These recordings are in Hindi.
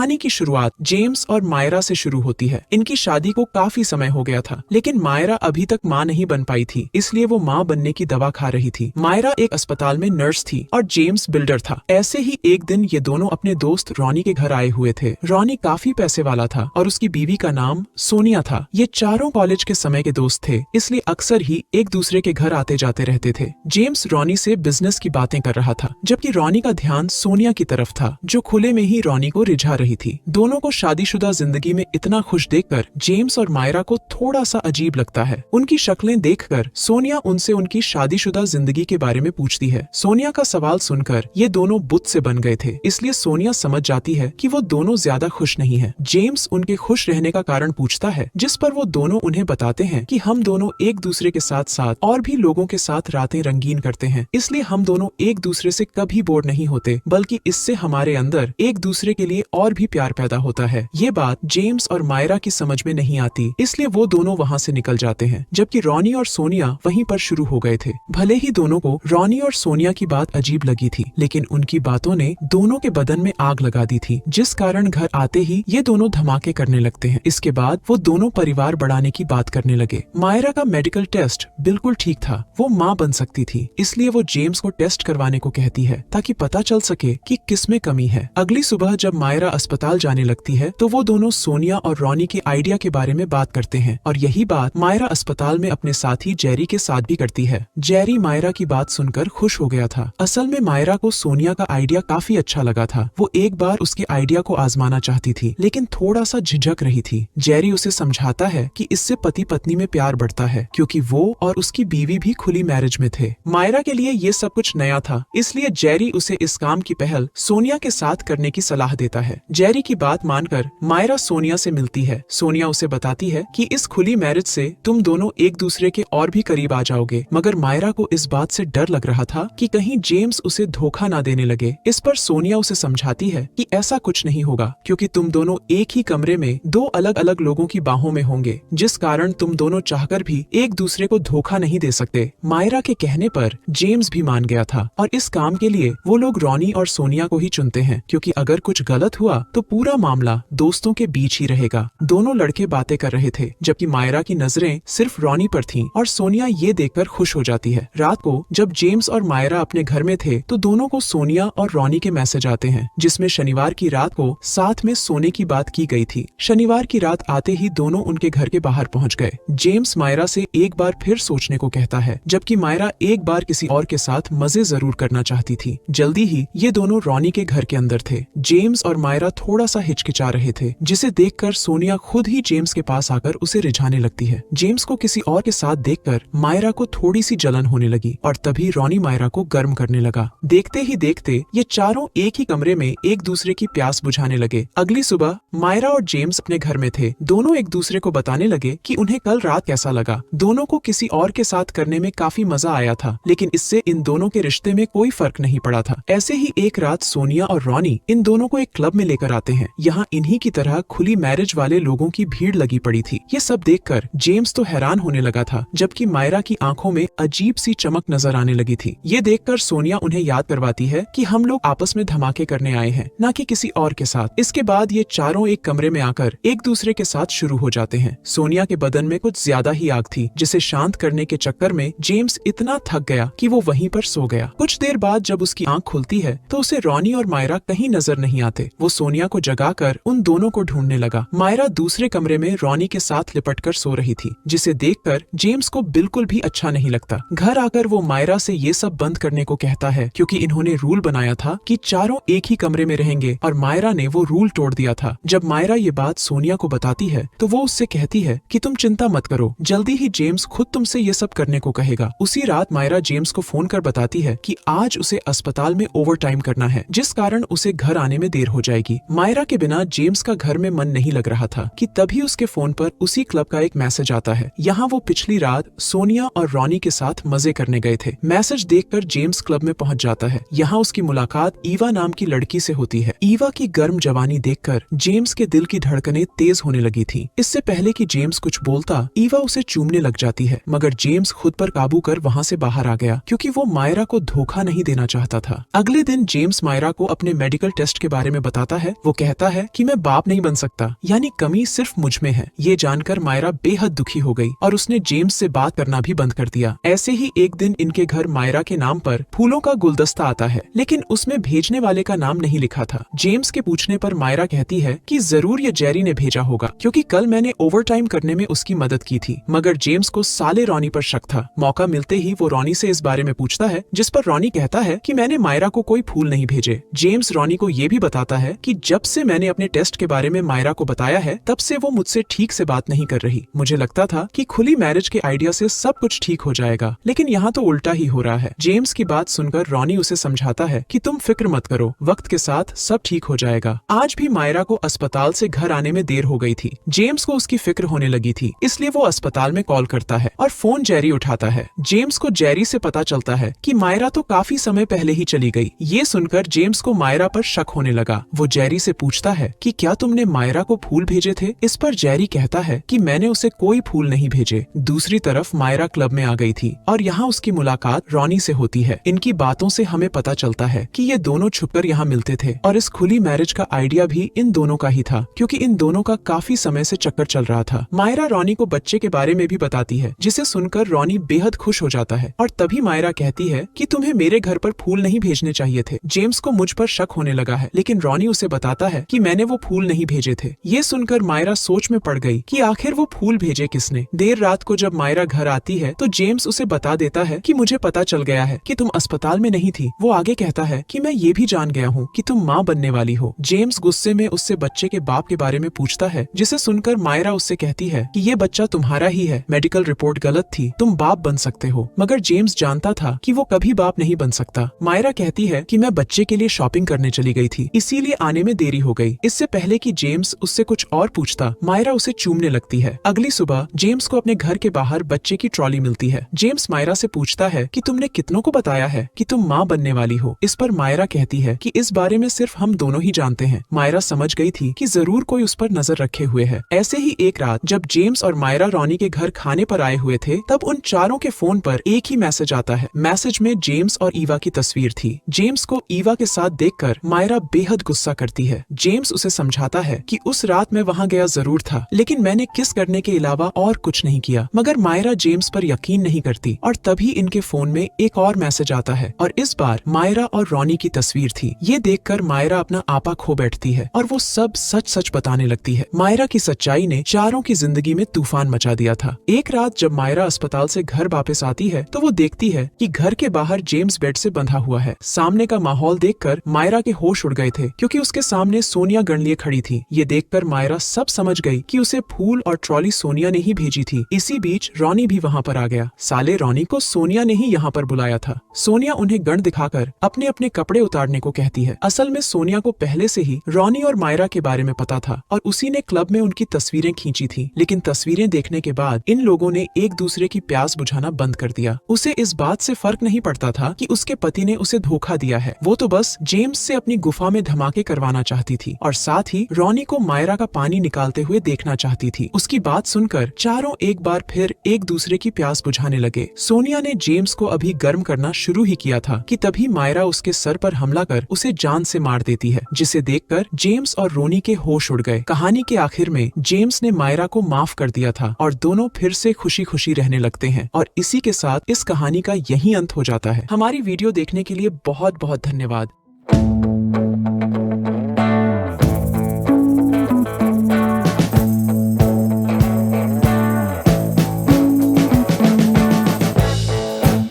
कहानी की शुरुआत जेम्स और मायरा से शुरू होती है। इनकी शादी को काफी समय हो गया था, लेकिन मायरा अभी तक माँ नहीं बन पाई थी, इसलिए वो माँ बनने की दवा खा रही थी। मायरा एक अस्पताल में नर्स थी और जेम्स बिल्डर था। ऐसे ही एक दिन ये दोनों अपने दोस्त रॉनी के घर आए हुए थे। रॉनी काफी पैसे वाला था और उसकी बीवी का नाम सोनिया था। ये चारों कॉलेज के समय के दोस्त थे, इसलिए अक्सर ही एक दूसरे के घर आते जाते रहते थे। जेम्स रॉनी से बिजनेस की बातें कर रहा था, जबकि रॉनी का ध्यान सोनिया की तरफ था, जो खुले में ही रॉनी को रिझा रही थी। दोनों को शादीशुदा जिंदगी में इतना खुश देखकर जेम्स और मायरा को थोड़ा सा अजीब लगता है। उनकी शक्लें देखकर सोनिया उनसे उनकी शादीशुदा जिंदगी के बारे में पूछती है। सोनिया का सवाल सुनकर ये दोनों बुत से बन गए थे, इसलिए सोनिया समझ जाती है कि वो दोनों ज्यादा खुश नहीं है। जेम्स उनके खुश रहने का कारण पूछता है, जिस पर वो दोनों उन्हें बताते हैं कि हम दोनों एक दूसरे के साथ साथ और भी लोगों के साथ रातें रंगीन करते हैं, इसलिए हम दोनों एक दूसरे से कभी बोर नहीं होते, बल्कि इससे हमारे अंदर एक दूसरे के लिए और भी प्यार पैदा होता है। ये बात जेम्स और मायरा की समझ में नहीं आती, इसलिए वो दोनों वहाँ से निकल जाते हैं, जबकि रॉनी और सोनिया वहीं पर शुरू हो गए थे। भले ही दोनों को रॉनी और सोनिया की बात अजीब लगी थी, लेकिन उनकी बातों ने दोनों के बदन में आग लगा दी थी, जिस कारण घर आते ही ये दोनों धमाके करने लगते हैं। इसके बाद वो दोनों परिवार बढ़ाने की बात करने लगे। मायरा का मेडिकल टेस्ट बिल्कुल ठीक था, वो माँ बन सकती थी, इसलिए वो जेम्स को टेस्ट करवाने को कहती है ताकि पता चल सके कि किसमें कमी है। अगली सुबह जब मायरा अस्पताल जाने लगती है तो वो दोनों सोनिया और रॉनी के आइडिया के बारे में बात करते हैं, और यही बात मायरा अस्पताल में अपने साथी जेरी के साथ भी करती है। जेरी मायरा की बात सुनकर खुश हो गया था। असल में मायरा को सोनिया का आइडिया काफी अच्छा लगा था। वो एक बार उसके आइडिया को आजमाना चाहती थी, लेकिन थोड़ा सा झिझक रही थी। जेरी उसे समझाता है कि इससे पति पत्नी में प्यार बढ़ता है, क्योंकि वो और उसकी बीवी भी खुली मैरिज में थे। मायरा के लिए ये सब कुछ नया था, इसलिए जेरी उसे इस काम की पहल सोनिया के साथ करने की सलाह देता है। जेरी की बात मानकर मायरा सोनिया से मिलती है। सोनिया उसे बताती है कि इस खुली मैरिज से तुम दोनों एक दूसरे के और भी करीब आ जाओगे, मगर मायरा को इस बात से डर लग रहा था कि कहीं जेम्स उसे धोखा ना देने लगे। इस पर सोनिया उसे समझाती है कि ऐसा कुछ नहीं होगा, क्योंकि तुम दोनों एक ही कमरे में दो अलग अलग लोगों की बाहों में होंगे, जिस कारण तुम दोनों चाहकर भी एक दूसरे को धोखा नहीं दे सकते। मायरा के कहने पर जेम्स भी मान गया था, और इस काम के लिए वो लोग रॉनी और सोनिया को ही चुनते हैं, क्योंकि अगर कुछ गलत हुआ तो पूरा मामला दोस्तों के बीच ही रहेगा। दोनों लड़के बातें कर रहे थे, जबकि मायरा की नजरें सिर्फ रॉनी पर थीं, और सोनिया ये देखकर खुश हो जाती है। रात को जब जेम्स और मायरा अपने घर में थे तो दोनों को सोनिया और रॉनी के मैसेज आते हैं, जिसमें शनिवार की रात को साथ में सोने की बात की गई थी। शनिवार की रात आते ही दोनों उनके घर के बाहर पहुंच गए। जेम्स मायरा से एक बार फिर सोचने को कहता है, जबकि मायरा एक बार किसी और के साथ मजे जरूर करना चाहती थी। जल्दी ही ये दोनों रॉनी के घर के अंदर थे। जेम्स और मायरा थोड़ा सा हिचकिचा रहे थे, जिसे देखकर सोनिया खुद ही जेम्स के पास आकर उसे रिझाने लगती है। जेम्स को किसी और के साथ देखकर मायरा को थोड़ी सी जलन होने लगी, और तभी रॉनी मायरा को गर्म करने लगा। देखते ही देखते ये चारों एक ही कमरे में एक दूसरे की प्यास बुझाने लगे। अगली सुबह मायरा और जेम्स अपने घर में थे। दोनों एक दूसरे को बताने लगे कि उन्हें कल रात कैसा लगा। दोनों को किसी और के साथ करने में काफी मजा आया था, लेकिन इससे इन दोनों के रिश्ते में कोई फर्क नहीं पड़ा था। ऐसे ही एक रात सोनिया और रॉनी इन दोनों को एक क्लब में लेकर आते हैं। यहाँ इन्हीं की तरह खुली मैरिज वाले लोगों की भीड़ लगी पड़ी थी। ये सब देखकर जेम्स तो हैरान होने लगा था, जबकि मायरा की आंखों में अजीब सी चमक नजर आने लगी थी। ये देखकर सोनिया उन्हें याद करवाती है कि हम लोग आपस में धमाके करने आए हैं, न कि किसी और के साथ। इसके बाद ये चारों एक कमरे में आकर एक दूसरे के साथ शुरू हो जाते हैं। सोनिया के बदन में कुछ ज्यादा ही आग थी, जिसे शांत करने के चक्कर में जेम्स इतना थक गया कि वो वहीं पर सो गया। कुछ देर बाद जब उसकी आंख खुलती है तो उसे रॉनी और मायरा कहीं नजर नहीं आते। वो सोनिया को जगाकर उन दोनों को ढूंढने लगा। मायरा दूसरे कमरे में रॉनी के साथ लिपटकर सो रही थी, जिसे देखकर जेम्स को बिल्कुल भी अच्छा नहीं लगता। घर आकर वो मायरा से ये सब बंद करने को कहता है, क्योंकि इन्होंने रूल बनाया था कि चारों एक ही कमरे में रहेंगे, और मायरा ने वो रूल तोड़ दिया था। जब मायरा ये बात सोनिया को बताती है तो वो उससे कहती है कि तुम चिंता मत करो, जल्दी ही जेम्स खुद तुमसे ये सब करने को कहेगा। उसी रात मायरा जेम्स को फोन कर बताती है कि आज उसे अस्पताल में ओवर टाइम करना है, जिस कारण उसे घर आने में देर हो जाएगी। मायरा के बिना जेम्स का घर में मन नहीं लग रहा था कि तभी उसके फोन पर उसी क्लब का एक मैसेज आता है। यहाँ वो पिछली रात सोनिया और रॉनी के साथ मजे करने गए थे। मैसेज देखकर जेम्स क्लब में पहुंच जाता है। यहाँ उसकी मुलाकात ईवा नाम की लड़की से होती है। ईवा की गर्म जवानी देखकर जेम्स के दिल की धड़कनें तेज होने लगी थी। इससे पहले कि जेम्स कुछ बोलता, ईवा उसे चूमने लग जाती है, मगर जेम्स खुद पर काबू कर वहाँ से बाहर आ गया, क्योंकि वो मायरा को धोखा नहीं देना चाहता था। अगले दिन जेम्स मायरा को अपने मेडिकल टेस्ट के बारे में बताता है वो कहता है कि मैं बाप नहीं बन सकता, यानी कमी सिर्फ मुझ में है। ये जानकर मायरा बेहद दुखी हो गई और उसने जेम्स से बात करना भी बंद कर दिया। ऐसे ही एक दिन इनके घर मायरा के नाम पर फूलों का गुलदस्ता आता है, लेकिन उसमें भेजने वाले का नाम नहीं लिखा था। जेम्स के पूछने पर मायरा कहती है कि जरूर ये जेरी ने भेजा होगा, क्योंकि कल मैंने ओवरटाइम करने में उसकी मदद की थी। मगर जेम्स को साले रॉनी पर शक था। मौका मिलते ही वो रॉनी से इस बारे में पूछता है, जिस पर रॉनी कहता है कि मैंने मायरा को कोई फूल नहीं भेजे। जेम्स रॉनी को ये भी बताता है कि जब से मैंने अपने टेस्ट के बारे में मायरा को बताया है, तब से वो मुझसे ठीक से बात नहीं कर रही। मुझे लगता था कि खुली मैरिज के आइडिया से सब कुछ ठीक हो जाएगा, लेकिन यहाँ तो उल्टा ही हो रहा है। जेम्स की बात सुनकर रॉनी उसे समझाता है कि तुम फिक्र मत करो, वक्त के साथ सब ठीक हो जाएगा। आज भी मायरा को अस्पताल से घर आने में देर हो गई थी। जेम्स को उसकी फिक्र होने लगी थी, इसलिए वो अस्पताल में कॉल करता है और फोन जेरी उठाता है। जेम्स को जेरी से पता चलता है कि मायरा तो काफी समय पहले ही चली गई। ये सुनकर जेम्स को मायरा पर शक होने लगा। वो जेरी से पूछता है कि क्या तुमने मायरा को फूल भेजे थे? इस पर जेरी कहता है कि मैंने उसे कोई फूल नहीं भेजे। दूसरी तरफ मायरा क्लब में आ गई थी और यहाँ उसकी मुलाकात रॉनी से होती है। इनकी बातों से हमें पता चलता है कि ये दोनों छुपकर यहाँ मिलते थे और इस खुली मैरिज का आइडिया भी इन दोनों का ही था, क्योंकि इन दोनों का काफी समय से चक्कर चल रहा था। मायरा रॉनी को बच्चे के बारे में भी बताती है, जिसे सुनकर रॉनी बेहद खुश हो जाता है और तभी मायरा कहती है कि तुम्हें मेरे घर पर फूल नहीं भेजने चाहिए थे। जेम्स को मुझ पर शक होने लगा है, लेकिन रॉनी उसे बताता है कि मैंने वो फूल नहीं भेजे थे। ये सुनकर मायरा सोच में पड़ गई कि आखिर वो फूल भेजे किसने। देर रात को जब मायरा घर आती है तो जेम्स उसे बता देता है कि मुझे पता चल गया है कि तुम अस्पताल में नहीं थी। वो आगे कहता है कि मैं ये भी जान गया हूँ कि तुम माँ बनने वाली हो। जेम्स गुस्से में उससे बच्चे के बाप के बारे में पूछता है, जिसे सुनकर मायरा उससे कहती है कि ये बच्चा तुम्हारा ही है, मेडिकल रिपोर्ट गलत थी, तुम बाप बन सकते हो। मगर जेम्स जानता था कि वो कभी बाप नहीं बन सकता। मायरा कहती है कि मैं बच्चे के लिए शॉपिंग करने चली गई थी, इसीलिए आने में देरी हो गई। इससे पहले कि जेम्स उससे कुछ और पूछता, मायरा उसे चूमने लगती है। अगली सुबह जेम्स को अपने घर के बाहर बच्चे की ट्रॉली मिलती है। जेम्स मायरा से पूछता है कि तुमने कितनों को बताया है कि तुम माँ बनने वाली हो? इस पर मायरा कहती है कि इस बारे में सिर्फ हम दोनों ही जानते हैं। मायरा समझ गई थी कि जरूर कोई उस पर नजर रखे हुए है। ऐसे ही एक रात जब जेम्स और मायरा रॉनी के घर खाने पर आए हुए थे, तब उन चारों के फोन पर एक ही मैसेज आता है। मैसेज में जेम्स और ईवा की तस्वीर थी। जेम्स को ईवा के साथ देखकर मायरा बेहद गुस्सा करती है। जेम्स उसे समझाता है कि उस रात मैं वहाँ गया जरूर था, लेकिन मैंने किस करने के अलावा और कुछ नहीं किया। मगर मायरा जेम्स पर यकीन नहीं करती और तभी इनके फोन में एक और मैसेज आता है और इस बार मायरा और रॉनी की तस्वीर थी। ये देखकर मायरा अपना आपा खो बैठती है और वो सब सच सच बताने लगती है। मायरा की सच्चाई ने चारों की जिंदगी में तूफान मचा दिया था। एक रात जब मायरा अस्पताल से घर वापस आती है तो वो देखती है कि घर के बाहर जेम्स बेड से बंधा हुआ है। सामने का माहौल देखकर मायरा के होश उड़ गए थे, क्योंकि उसके सामने सोनिया गण लिए खड़ी थी। ये देखकर मायरा सब समझ गई कि उसे फूल और ट्रॉली सोनिया ने ही भेजी थी। इसी बीच रॉनी भी वहाँ पर आ गया। साले रॉनी को सोनिया ने ही यहाँ पर बुलाया था। सोनिया उन्हें गण दिखाकर अपने अपने कपड़े उतारने को कहती है। असल में सोनिया को पहले से ही रॉनी और मायरा के बारे में पता था और उसी ने क्लब में उनकी तस्वीरें खींची थी, लेकिन तस्वीरें देखने के बाद इन लोगों ने एक दूसरे की प्यास बुझाना बंद कर दिया। उसे इस बात से फर्क नहीं पड़ता था कि उसके पति ने उसे धोखा दिया है। वो तो बस जेम्स से अपनी गुफा में धमाके करवाना चाहती थी और साथ ही रॉनी को मायरा का पानी निकालते हुए देखना चाहती थी। उसकी बात सुनकर चारों एक बार फिर एक दूसरे की प्यास बुझाने लगे। सोनिया ने जेम्स को अभी गर्म करना शुरू ही किया था कि तभी मायरा उसके सर पर हमला कर उसे जान से मार देती है, जिसे देखकर जेम्स और रोनी के होश उड़ गए। कहानी के आखिर में जेम्स ने मायरा को माफ कर दिया था और दोनों फिर से खुशी खुशी रहने लगते हैं और इसी के साथ इस कहानी का यही अंत हो जाता है। हमारी वीडियो देखने के लिए बहुत बहुत धन्यवाद।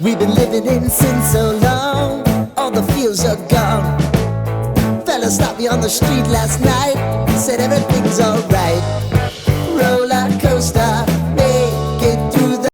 We've been living in sin so long, all the feels are gone. Fella stopped me on the street last night, said everything's alright. Roller coaster,